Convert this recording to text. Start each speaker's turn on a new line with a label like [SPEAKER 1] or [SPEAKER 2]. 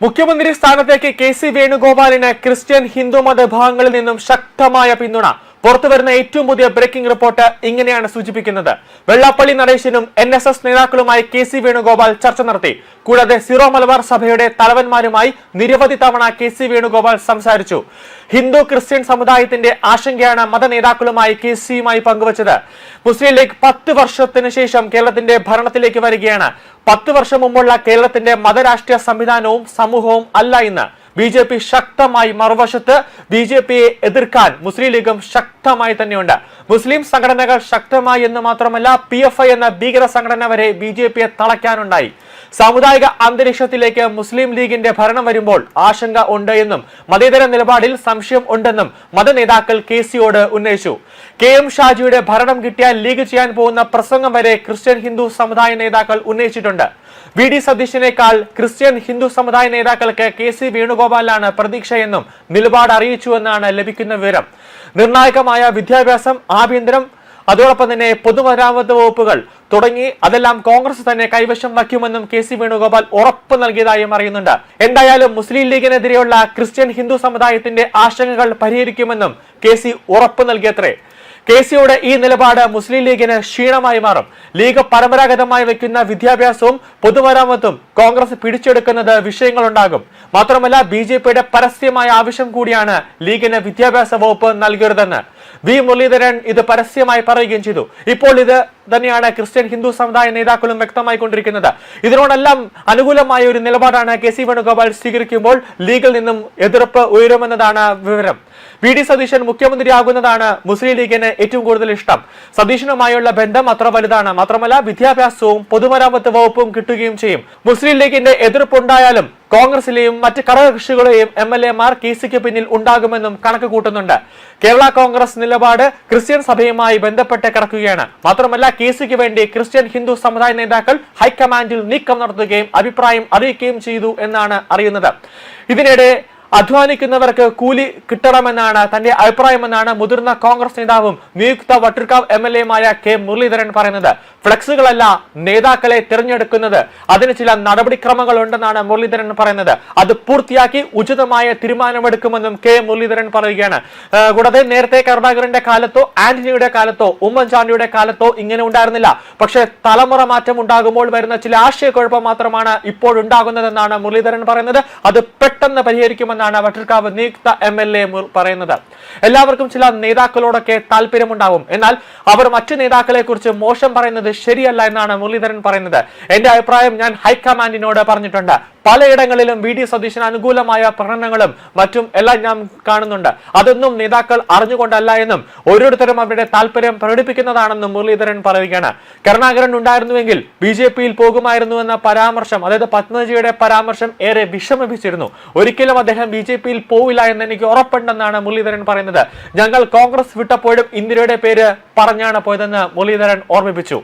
[SPEAKER 1] മുഖ്യമന്ത്രി സ്ഥാനത്തേക്ക് K C. വേണുഗോപാലിന് Christian Hindu മതവിഭാഗങ്ങളിൽ നിന്നും ശക്തമായ പിന്തുണ. പുറത്തുവരുന്ന ഏറ്റവും പുതിയ ബ്രേക്കിംഗ് റിപ്പോർട്ട് ഇങ്ങനെയാണ് സൂചിപ്പിക്കുന്നത്. വെള്ളാപ്പള്ളി നടേശനും NSS നേതാക്കളുമായി കെ.സി. വേണുഗോപാൽ ചർച്ച നടത്തി. കൂടാതെ സിറോ മലബാർ സഭയുടെ തലവന്മാരുമായി നിരവധി തവണ കെ.സി. വേണുഗോപാൽ സംസാരിച്ചു. ഹിന്ദു ക്രിസ്ത്യൻ സമുദായത്തിന്റെ ആശങ്കയാണ് മത നേതാക്കളുമായി കെ.സിയുമായി പങ്കുവച്ചത്. മുസ്ലിം ലീഗ് 10 വർഷത്തിന് ശേഷം കേരളത്തിന്റെ ഭരണത്തിലേക്ക് വരികയാണ്. 10 വർഷം മുമ്പുള്ള കേരളത്തിന്റെ മതരാഷ്ട്രീയ സംവിധാനവും സമൂഹവും അല്ല ഇന്ന്. BJP ശക്തമായി മറുവശത്ത് BJPയെ എതിർക്കാൻ മുസ്ലിം ലീഗും ശക്തമായി തന്നെയുണ്ട്. മുസ്ലിം സംഘടനകൾ ശക്തമായി എന്ന് മാത്രമല്ല PFI എന്ന ഭീകര സംഘടന വരെ BJPയെ തളയ്ക്കാനുണ്ടായി. സാമുദായിക അന്തരീക്ഷത്തിലേക്ക് മുസ്ലിം ലീഗിന്റെ ഭരണം വരുമ്പോൾ ആശങ്ക ഉണ്ട് എന്നും മതേതര നിലപാടിൽ സംശയം ഉണ്ടെന്നും മത നേതാക്കൾ കെ.സിയോട് ഉന്നയിച്ചു. KM ഷാജിയുടെ ഭരണം കിട്ടിയാൽ ലീഗ് ചെയ്യാൻ പോകുന്ന പ്രസംഗം വരെ ക്രിസ്ത്യൻ ഹിന്ദു സമുദായ നേതാക്കൾ ഉന്നയിച്ചിട്ടുണ്ട്. VD സതീശനേക്കാൾ ക്രിസ്ത്യൻ ഹിന്ദു സമുദായ നേതാക്കൾക്ക് കെ.സി. വേണുഗോപാലാണ് പ്രതീക്ഷയെന്നും നിലപാട് അറിയിച്ചുവെന്നാണ് ലഭിക്കുന്ന വിവരം. നിർണായകമായ വിദ്യാഭ്യാസം, ആഭ്യന്തരം, അതോടൊപ്പം തന്നെ പൊതുമരാമത്ത് വകുപ്പുകൾ തുടങ്ങി അതെല്ലാം കോൺഗ്രസ് തന്നെ കൈവശം വയ്ക്കുമെന്നും കെ.സി. വേണുഗോപാൽ ഉറപ്പ് നൽകിയതായും അറിയുന്നുണ്ട്. എന്തായാലും മുസ്ലിം ലീഗിനെതിരെയുള്ള ക്രിസ്ത്യൻ ഹിന്ദു സമുദായത്തിന്റെ ആശങ്കകൾ പരിഹരിക്കുമെന്നും കെ.സി. ഉറപ്പ് നൽകിയത്രേ. കെ.സിയുടെ ഈ നിലപാട് മുസ്ലിം ലീഗിന് ക്ഷീണമായി മാറും. ലീഗ് പരമ്പരാഗതമായി വെക്കുന്ന വിദ്യാഭ്യാസവും പൊതുമരാമത്തും കോൺഗ്രസ് പിടിച്ചെടുക്കുന്നത് വിഷയങ്ങളുണ്ടാകും. മാത്രമല്ല BJPയുടെ പരസ്യമായ ആവശ്യം കൂടിയാണ് ലീഗിന് വിദ്യാഭ്യാസ വകുപ്പ് നൽകരുതെന്ന്. V. മുരളീധരൻ ഇത് പരസ്യമായി പറയുകയും ചെയ്തു. ഇപ്പോൾ ഇത് തന്നെയാണ് ക്രിസ്ത്യൻ ഹിന്ദു സമുദായ നേതാക്കളും വ്യക്തമായി കൊണ്ടിരിക്കുന്നത്. ഇതിനോടെല്ലാം അനുകൂലമായ ഒരു നിലപാടാണ് കെ.സി. വേണുഗോപാൽ സ്വീകരിക്കുമ്പോൾ ലീഗിൽ നിന്നും എതിർപ്പ് ഉയരുമെന്നതാണ് വിവരം. VD സതീശൻ മുഖ്യമന്ത്രിയാകുന്നതാണ് മുസ്ലിം ലീഗിന് ഏറ്റവും കൂടുതൽ ഇഷ്ടം. സതീശനുമായുള്ള ബന്ധം അത്ര വലുതാണ്. മാത്രമല്ല വിദ്യാഭ്യാസവും പൊതുമരാമത്ത് വകുപ്പും കിട്ടുകയും ചെയ്യും. മുസ്ലിം ലീഗിന്റെ എതിർപ്പുണ്ടായാലും കോൺഗ്രസിലെയും മറ്റ് ഘടകകക്ഷികളെയും MLA മാർ കെ.സിക്ക് പിന്നിൽ ഉണ്ടാകുമെന്നും കണക്ക് കൂട്ടുന്നുണ്ട്. കേരള കോൺഗ്രസ് നിലപാട് ക്രിസ്ത്യൻ സഭയുമായി ബന്ധപ്പെട്ട് കിടക്കുകയാണ്. മാത്രമല്ല കെ.സിക്ക് വേണ്ടി ക്രിസ്ത്യൻ ഹിന്ദു സമുദായ നേതാക്കൾ ഹൈക്കമാൻഡിൽ നീക്കം നടത്തുകയും അഭിപ്രായം അറിയിക്കുകയും ചെയ്തു എന്നാണ് അറിയുന്നത്. ഇതിനിടെ അധ്വാനിക്കുന്നവർക്ക് കൂലി കിട്ടണമെന്നാണ് തന്റെ അഭിപ്രായമെന്നാണ് മുതിർന്ന കോൺഗ്രസ് നേതാവും നിയുക്ത വട്ടിയൂർക്കാവ് MLA-മായ K. മുരളീധരൻ പറയുന്നത്. ഫ്ലെക്സുകളല്ല നേതാക്കളെ തിരഞ്ഞെടുക്കുന്നത്, അതിന് ചില നടപടിക്രമങ്ങൾ ഉണ്ടെന്നാണ് മുരളീധരൻ പറയുന്നത്. അത് പൂർത്തിയാക്കി ഉചിതമായ തീരുമാനമെടുക്കുമെന്നും K. മുരളീധരൻ പറയുകയാണ്. കൂടാതെ നേരത്തെ കരുണാകരന്റെ കാലത്തോ ആന്റണിയുടെ കാലത്തോ ഉമ്മൻചാണ്ടിയുടെ കാലത്തോ ഇങ്ങനെ ഉണ്ടായിരുന്നില്ല. പക്ഷേ തലമുറ മാറ്റം ഉണ്ടാകുമ്പോൾ വരുന്ന ചില ആശയക്കുഴപ്പം മാത്രമാണ് ഇപ്പോൾ ഉണ്ടാകുന്നതെന്നാണ് മുരളീധരൻ പറയുന്നത്. അത് പെട്ടെന്ന് പരിഹരിക്കുമെന്നാണ് വട്ടിയൂർക്കാവ് നിയുക്ത MLA പറയുന്നത്. എല്ലാവർക്കും ചില നേതാക്കളോടൊക്കെ താല്പര്യമുണ്ടാവും, എന്നാൽ അവർ മറ്റു നേതാക്കളെ കുറിച്ച് മോശം പറയുന്നത് ശരിയല്ല എന്നാണ് മുരളീധരൻ പറയുന്നത്. എന്റെ അഭിപ്രായം ഞാൻ ഹൈക്കമാൻഡിനോട് പറഞ്ഞിട്ടുണ്ട്. പലയിടങ്ങളിലും VD സതീശന് അനുകൂലമായ പ്രകടനങ്ങളും മറ്റും എല്ലാം ഞാൻ കാണുന്നുണ്ട്. അതൊന്നും നേതാക്കൾ അറിഞ്ഞുകൊണ്ടല്ല എന്നും ഓരോരുത്തരും അവരുടെ താല്പര്യം പ്രകടിപ്പിക്കുന്നതാണെന്നും മുരളീധരൻ പറയുകയാണ്. കരുണാകരൻ ഉണ്ടായിരുന്നുവെങ്കിൽ BJPയിൽ പോകുമായിരുന്നുവെന്ന പരാമർശം, അതായത് പത്മജിയുടെ പരാമർശം ഏറെ വിഷമിപ്പിച്ചിരുന്നു. ഒരിക്കലും അദ്ദേഹം BJPയിൽ പോവില്ല എന്ന് എനിക്ക് ഉറപ്പുണ്ടെന്നാണ് മുരളീധരൻ പറയുന്നത്. ഞങ്ങൾ കോൺഗ്രസ് വിട്ടപ്പോഴും ഇന്ദിരയുടെ പേര് പറഞ്ഞാണ് പോയതെന്ന് മുരളീധരൻ ഓർമ്മിപ്പിച്ചു.